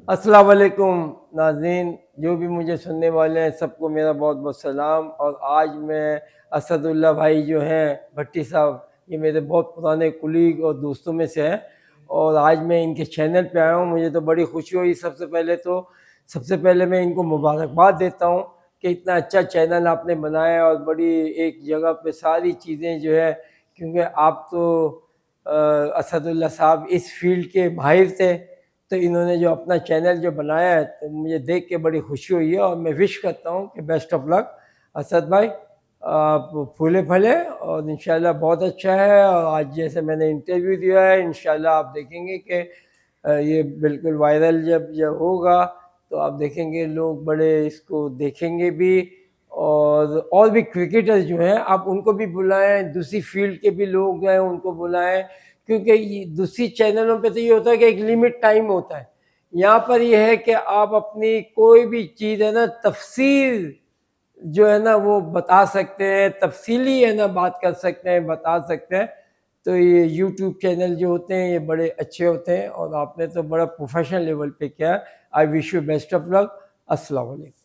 अस्सलाम वालेकुम नाज़रीन, जो भी मुझे सुनने वाले हैं सबको मेरा बहुत बहुत सलाम। और आज मैं असदुल्ला भाई जो हैं भट्टी साहब, ये मेरे बहुत पुराने कुलीग और दोस्तों में से हैं और आज मैं इनके चैनल पे आया हूँ। मुझे तो बड़ी खुशी हुई। सबसे पहले मैं इनको मुबारकबाद देता हूँ कि इतना अच्छा चैनल आपने बनाया और बड़ी एक जगह पे सारी चीज़ें जो है, क्योंकि आप तो असदुल्ला साहब इस फील्ड के माहिर थे, तो इन्होंने जो अपना चैनल जो बनाया है तो मुझे देख के बड़ी खुशी हुई है और मैं विश करता हूँ कि बेस्ट ऑफ लक असद भाई, आप फूले फले और इंशाल्लाह बहुत अच्छा है। और आज जैसे मैंने इंटरव्यू दिया है, इंशाल्लाह आप देखेंगे कि ये बिल्कुल वायरल जब होगा तो आप देखेंगे लोग बड़े इसको देखेंगे भी। और भी क्रिकेटर जो हैं आप उनको भी बुलाएं, दूसरी फील्ड के भी लोग हैं उनको बुलाएं, क्योंकि ये दूसरी चैनलों पे तो ये होता है कि एक लिमिट टाइम होता है। यहाँ पर ये है कि आप अपनी कोई भी चीज़ है ना तफसील जो है ना वो बता सकते हैं, तफसीली है ना बात कर सकते हैं, बता सकते हैं। तो ये यूट्यूब चैनल जो होते हैं ये बड़े अच्छे होते हैं और आपने तो बड़ा प्रोफेशनल लेवल पे किया है। I wish you best of luck. अस्सलाम वालेकुम।